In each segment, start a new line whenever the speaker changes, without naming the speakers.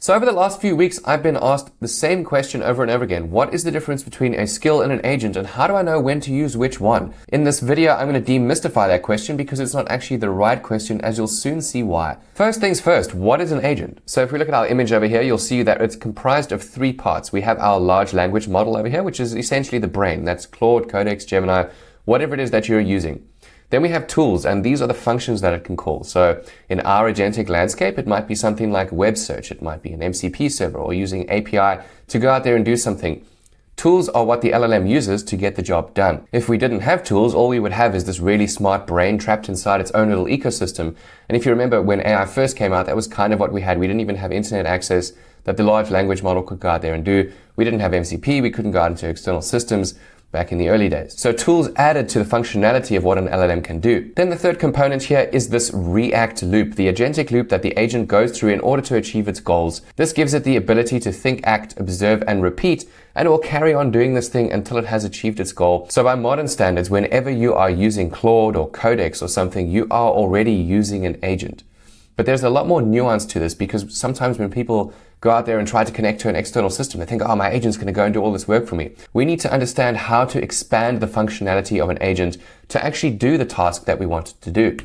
So over the last few weeks, I've been asked the same question over and over again. What is the difference between a skill and an agent, and how do I know when to use which one? In this video, I'm going to demystify that question because it's not actually the right question, as you'll soon see why. First things first, what is an agent? So if we look at our image over here, you'll see that it's comprised of three parts. We have our large language model over here, which is essentially the brain. That's Claude, Codex, Gemini, whatever it is that you're using. Then we have tools, and these are the functions that it can call. So in our agentic landscape, it might be something like web search. It might be an MCP server or using API to go out there and do something. Tools are what the LLM uses to get the job done. If we didn't have tools, all we would have is this really smart brain trapped inside its own little ecosystem. And if you remember when AI first came out, that was kind of what we had. We didn't even have internet access that the large language model could go out there and do. We didn't have MCP. We couldn't go out into external systems back in the early days. So tools added to the functionality of what an LLM can do. Then the third component here is this react loop, the agentic loop that the agent goes through in order to achieve its goals. This gives it the ability to think, act, observe, and repeat, and it will carry on doing this thing until it has achieved its goal. So by modern standards, whenever you are using Claude or Codex or something, you are already using an agent. But there's a lot more nuance to this, because sometimes when people go out there and try to connect to an external system, they think, oh, my agent's going to go and do all this work for me. We need to understand how to expand the functionality of an agent to actually do the task that we want it to do.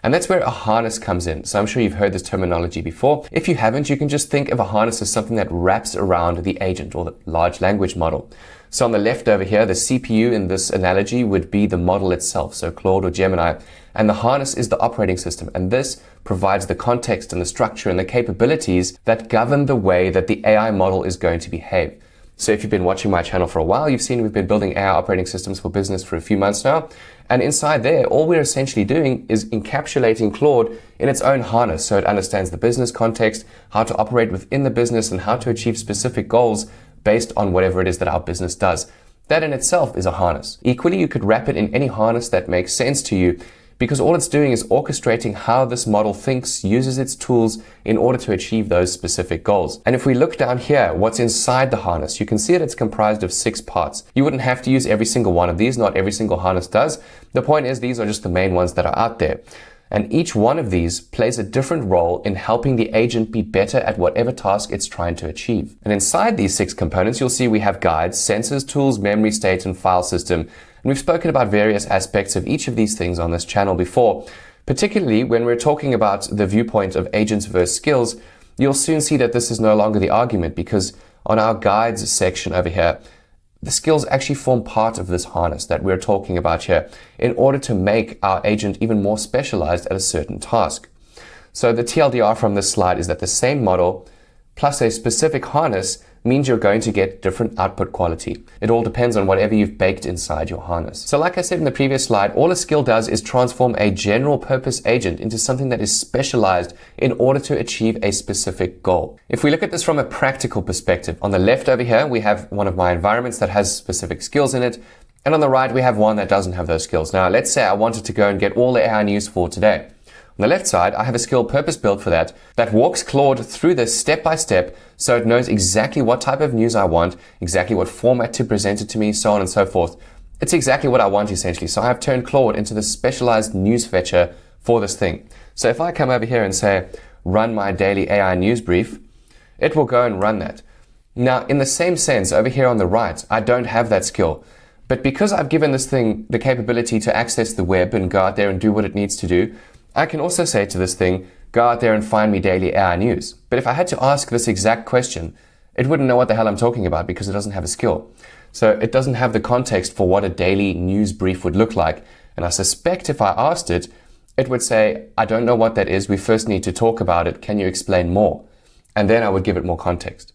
And that's where a harness comes in. So I'm sure you've heard this terminology before. If you haven't, you can just think of a harness as something that wraps around the agent or the large language model. So on the left over here, the CPU in this analogy would be the model itself, so Claude or Gemini, and the harness is the operating system. And this provides the context and the structure and the capabilities that govern the way that the AI model is going to behave. So if you've been watching my channel for a while, you've seen we've been building AI operating systems for business for a few months now. And inside there, all we're essentially doing is encapsulating Claude in its own harness. So it understands the business context, how to operate within the business, and how to achieve specific goals based on whatever it is that our business does. That in itself is a harness. Equally, you could wrap it in any harness that makes sense to you, because all it's doing is orchestrating how this model thinks, uses its tools in order to achieve those specific goals. And if we look down here, what's inside the harness, you can see that it's comprised of 6 parts. You wouldn't have to use every single one of these. Not every single harness does. The point is, these are just the main ones that are out there. And each one of these plays a different role in helping the agent be better at whatever task it's trying to achieve. And inside these 6 components, you'll see we have guides, sensors, tools, memory state, and file system. And we've spoken about various aspects of each of these things on this channel before. Particularly when we're talking about the viewpoint of agents versus skills, you'll soon see that this is no longer the argument, because on our guides section over here, the skills actually form part of this harness that we're talking about here in order to make our agent even more specialized at a certain task. So the TLDR from this slide is that the same model plus a specific harness means you're going to get different output quality. It all depends on whatever you've baked inside your harness. So like I said in the previous slide, all a skill does is transform a general purpose agent into something that is specialized in order to achieve a specific goal. If we look at this from a practical perspective, on the left over here, we have one of my environments that has specific skills in it. And on the right, we have one that doesn't have those skills. Now, let's say I wanted to go and get all the AI news for today. On the left side, I have a skill purpose-built for that walks Claude through this step by step, so it knows exactly what type of news I want, exactly what format to present it to me, so on and so forth. It's exactly what I want, essentially. So I have turned Claude into this specialized news fetcher for this thing. So if I come over here and say, run my daily AI news brief, it will go and run that. Now, in the same sense, over here on the right, I don't have that skill. But because I've given this thing the capability to access the web and go out there and do what it needs to do, I can also say to this thing, go out there and find me daily AI news. But if I had to ask this exact question, it wouldn't know what the hell I'm talking about, because it doesn't have a skill. So it doesn't have the context for what a daily news brief would look like. And I suspect if I asked it, it would say, I don't know what that is. We first need to talk about it. Can you explain more? And then I would give it more context.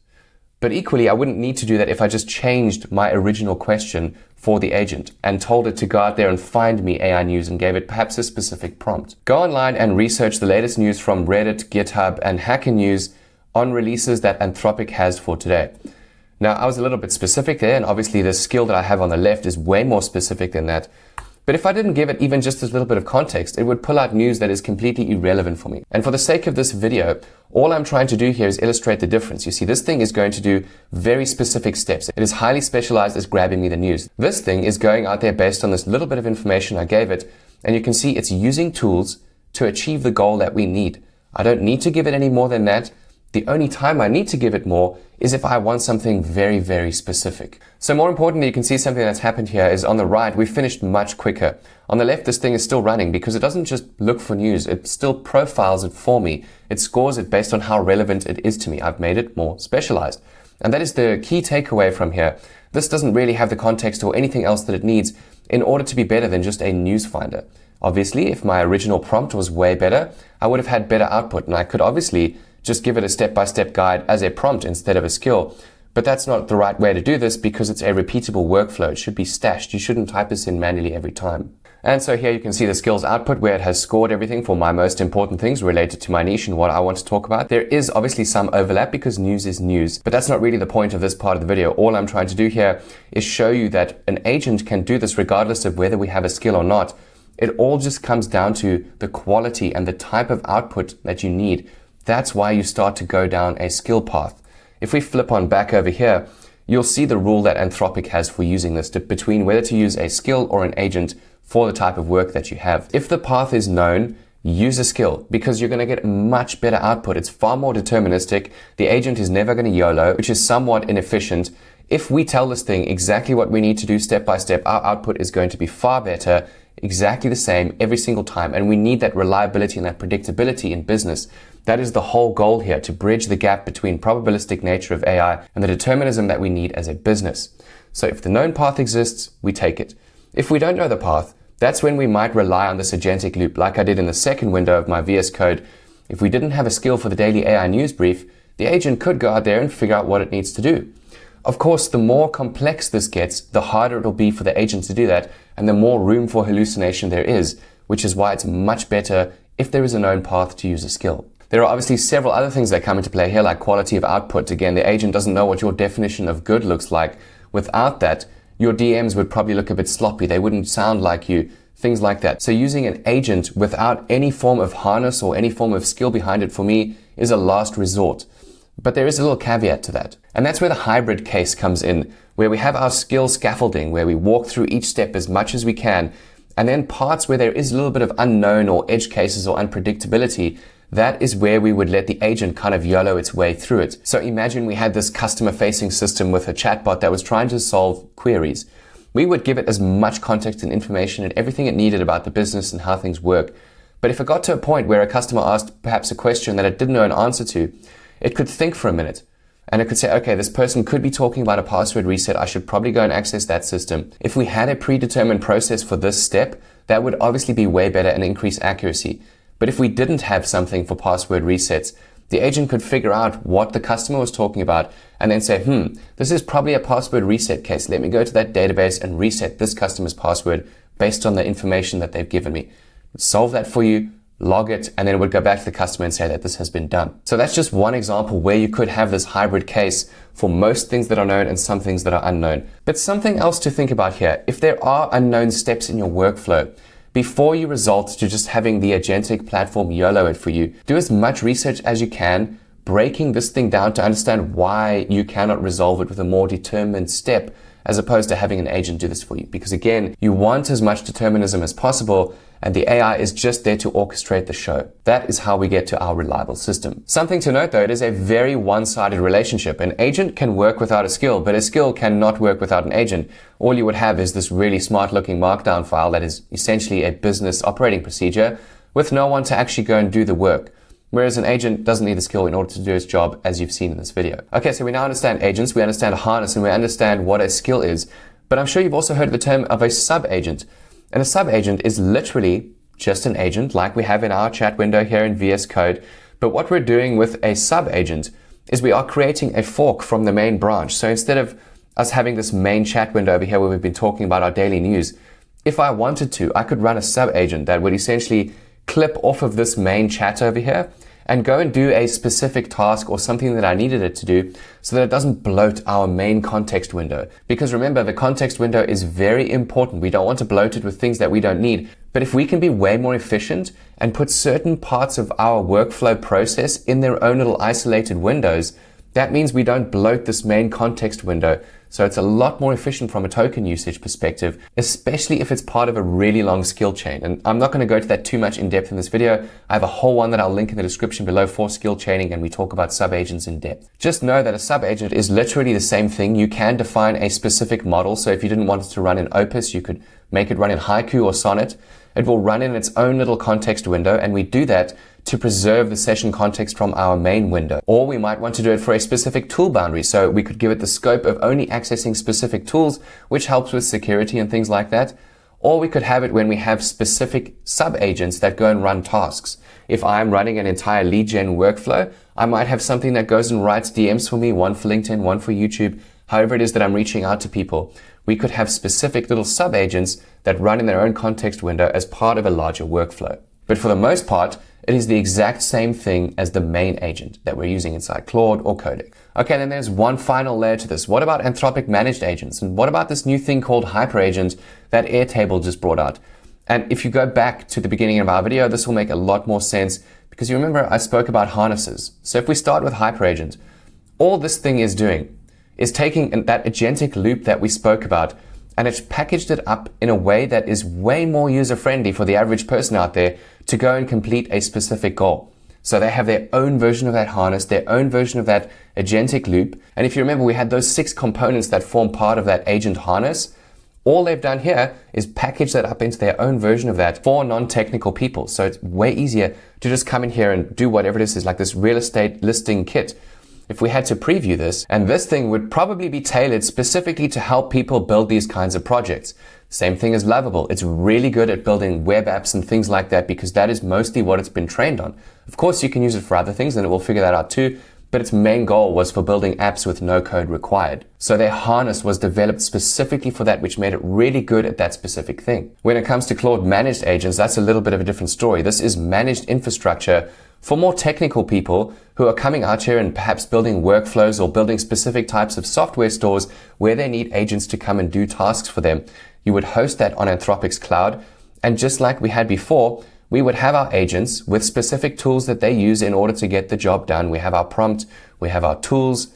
But equally, I wouldn't need to do that if I just changed my original question for the agent and told it to go out there and find me AI news and gave it perhaps a specific prompt. Go online and research the latest news from Reddit, GitHub, and Hacker News on releases that Anthropic has for today. Now, I was a little bit specific there, and obviously the skill that I have on the left is way more specific than that. But if I didn't give it even just a little bit of context, it would pull out news that is completely irrelevant for me. And for the sake of this video, all I'm trying to do here is illustrate the difference. You see, this thing is going to do very specific steps. It is highly specialized as grabbing me the news. This thing is going out there based on this little bit of information I gave it, and you can see it's using tools to achieve the goal that we need. I don't need to give it any more than that. The only time I need to give it more is if I want something very, very specific. So more importantly, you can see something that's happened here is on the right, we finished much quicker. On the left, this thing is still running because it doesn't just look for news. It still profiles it for me. It scores it based on how relevant it is to me. I've made it more specialized. And that is the key takeaway from here. This doesn't really have the context or anything else that it needs in order to be better than just a news finder. Obviously, if my original prompt was way better, I would have had better output, and I could obviously just give it a step-by-step guide as a prompt instead of a skill. But that's not the right way to do this because it's a repeatable workflow. It should be stashed. You shouldn't type this in manually every time. And so here you can see the skills output where it has scored everything for my most important things related to my niche and what I want to talk about. There is obviously some overlap because news is news, but that's not really the point of this part of the video. All I'm trying to do here is show you that an agent can do this regardless of whether we have a skill or not. It all just comes down to the quality and the type of output that you need. That's why you start to go down a skill path. If we flip on back over here, you'll see the rule that Anthropic has for using this between whether to use a skill or an agent for the type of work that you have. If the path is known, use a skill because you're going to get much better output. It's far more deterministic. The agent is never going to YOLO, which is somewhat inefficient. If we tell this thing exactly what we need to do step by step, our output is going to be far better, exactly the same every single time. And we need that reliability and that predictability in business. That is the whole goal here, to bridge the gap between probabilistic nature of AI and the determinism that we need as a business. So if the known path exists, we take it. If we don't know the path, that's when we might rely on this agentic loop, like I did in the second window of my VS Code. If we didn't have a skill for the daily AI news brief, the agent could go out there and figure out what it needs to do. Of course, the more complex this gets, the harder it'll be for the agent to do that, and the more room for hallucination there is, which is why it's much better if there is a known path to use a skill. There are obviously several other things that come into play here, like quality of output. Again, the agent doesn't know what your definition of good looks like. Without that, your DMs would probably look a bit sloppy. They wouldn't sound like you, things like that. So using an agent without any form of harness or any form of skill behind it for me is a last resort. But there is a little caveat to that. And that's where the hybrid case comes in, where we have our skill scaffolding, where we walk through each step as much as we can, and then parts where there is a little bit of unknown or edge cases or unpredictability. That is where we would let the agent kind of YOLO its way through it. So imagine we had this customer-facing system with a chatbot that was trying to solve queries. We would give it as much context and information and everything it needed about the business and how things work. But if it got to a point where a customer asked perhaps a question that it didn't know an answer to, it could think for a minute. And it could say, okay, this person could be talking about a password reset. I should probably go and access that system. If we had a predetermined process for this step, that would obviously be way better and increase accuracy. But if we didn't have something for password resets, the agent could figure out what the customer was talking about and then say, this is probably a password reset case. Let me go to that database and reset this customer's password based on the information that they've given me. Solve that for you, log it, and then it would go back to the customer and say that this has been done. So that's just one example where you could have this hybrid case for most things that are known and some things that are unknown. But something else to think about here, if there are unknown steps in your workflow, before you resort to just having the agentic platform YOLO it for you, do as much research as you can, breaking this thing down to understand why you cannot resolve it with a more determined step as opposed to having an agent do this for you. Because again, you want as much determinism as possible, and the AI is just there to orchestrate the show. That is how we get to our reliable system. Something to note though, it is a very one-sided relationship. An agent can work without a skill, but a skill cannot work without an agent. All you would have is this really smart-looking markdown file that is essentially a business operating procedure with no one to actually go and do the work. Whereas an agent doesn't need a skill in order to do its job, as you've seen in this video. Okay, so we now understand agents, we understand harness, and we understand what a skill is. But I'm sure you've also heard of the term of a sub-agent. And a sub-agent is literally just an agent like we have in our chat window here in VS Code. But what we're doing with a sub-agent is we are creating a fork from the main branch. So instead of us having this main chat window over here where we've been talking about our daily news, if I wanted to, I could run a sub-agent that would essentially clip off of this main chat over here and go and do a specific task or something that I needed it to do so that it doesn't bloat our main context window. Because remember, the context window is very important. We don't want to bloat it with things that we don't need. But if we can be way more efficient and put certain parts of our workflow process in their own little isolated windows, That means we don't bloat this main context window, so it's a lot more efficient from a token usage perspective, especially if it's part of a really long skill chain. And I'm not going to go to that too much in depth in this video. I have a whole one that I'll link in the description below for skill chaining, and we talk about subagents in depth. Just know that a subagent is literally the same thing. You can define a specific model. So if you didn't want it to run in Opus, you could make it run in Haiku or Sonnet. It will run in its own little context window, and we do that to preserve the session context from our main window. Or we might want to do it for a specific tool boundary. So we could give it the scope of only accessing specific tools, which helps with security and things like that. Or we could have it when we have specific sub-agents that go and run tasks. If I'm running an entire lead gen workflow, I might have something that goes and writes DMs for me, one for LinkedIn, one for YouTube, however it is that I'm reaching out to people. We could have specific little sub-agents that run in their own context window as part of a larger workflow. But for the most part, it is the exact same thing as the main agent that we're using inside Claude or Codex. Okay, then there's one final layer to this. What about Anthropic managed agents? And what about this new thing called HyperAgents that Airtable just brought out? And if you go back to the beginning of our video, this will make a lot more sense because you remember I spoke about harnesses. So if we start with HyperAgent, all this thing is doing is taking that agentic loop that we spoke about, and it's packaged it up in a way that is way more user-friendly for the average person out there to go and complete a specific goal. So they have their own version of that harness, their own version of that agentic loop. And if you remember, we had those 6 components that form part of that agent harness. All they've done here is package that up into their own version of that for non-technical people. So it's way easier to just come in here and do whatever it is like this real estate listing kit. If we had to preview this, and this thing would probably be tailored specifically to help people build these kinds of projects. Same thing as Lovable. It's really good at building web apps and things like that because that is mostly what it's been trained on. Of course, you can use it for other things and it will figure that out too, but its main goal was for building apps with no code required. So their harness was developed specifically for that, which made it really good at that specific thing. When it comes to Claude managed agents, that's a little bit of a different story. This is managed infrastructure for more technical people who are coming out here and perhaps building workflows or building specific types of software stores where they need agents to come and do tasks for them. You would host that on Anthropic's cloud. And just like we had before, we would have our agents with specific tools that they use in order to get the job done. We have our prompt, we have our tools,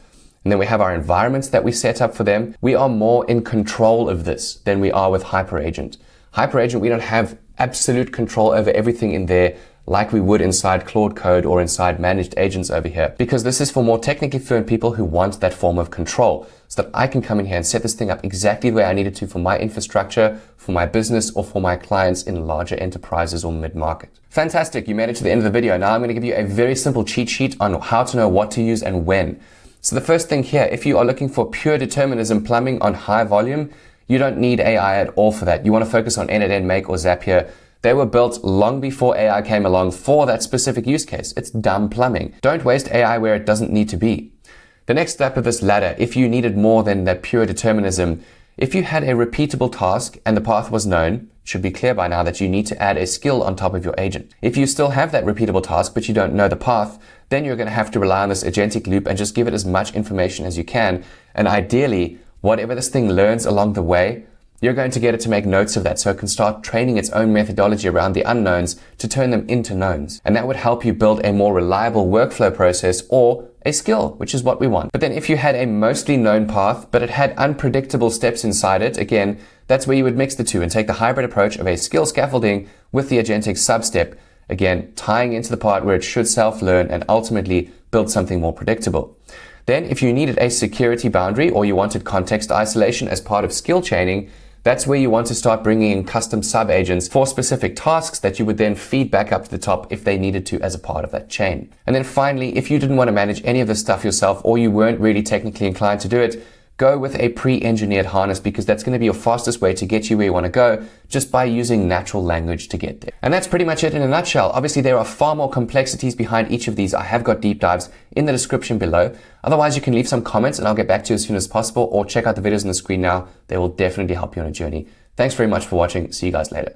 and then we have our environments that we set up for them. We are more in control of this than we are with HyperAgent. HyperAgent, we don't have absolute control over everything in there like we would inside Claude Code or inside managed agents over here, because this is for more technically fluent people who want that form of control so that I can come in here and set this thing up exactly the way I need it to for my infrastructure, for my business, or for my clients in larger enterprises or mid-market. Fantastic, you made it to the end of the video. Now I'm going to give you a very simple cheat sheet on how to know what to use and when. So the first thing here, if you are looking for pure determinism plumbing on high volume, you don't need AI at all for that. You want to focus on N8N, Make, or Zapier. They were built long before AI came along for that specific use case. It's dumb plumbing. Don't waste AI where it doesn't need to be. The next step of this ladder, if you needed more than that pure determinism, if you had a repeatable task and the path was known, it should be clear by now that you need to add a skill on top of your agent. If you still have that repeatable task but you don't know the path, then you're going to have to rely on this agentic loop and just give it as much information as you can. And ideally, whatever this thing learns along the way, you're going to get it to make notes of that so it can start training its own methodology around the unknowns to turn them into knowns. And that would help you build a more reliable workflow process or a skill, which is what we want. But then if you had a mostly known path, but it had unpredictable steps inside it, again, that's where you would mix the two and take the hybrid approach of a skill scaffolding with the agentic substep, again, tying into the part where it should self-learn and ultimately build something more predictable. Then if you needed a security boundary or you wanted context isolation as part of skill chaining, that's where you want to start bringing in custom sub-agents for specific tasks that you would then feed back up to the top if they needed to as a part of that chain. And then finally, if you didn't want to manage any of this stuff yourself or you weren't really technically inclined to do it, go with a pre-engineered harness because that's going to be your fastest way to get you where you want to go just by using natural language to get there. And that's pretty much it in a nutshell. Obviously, there are far more complexities behind each of these. I have got deep dives in the description below. Otherwise, you can leave some comments and I'll get back to you as soon as possible, or check out the videos on the screen now. They will definitely help you on a journey. Thanks very much for watching. See you guys later.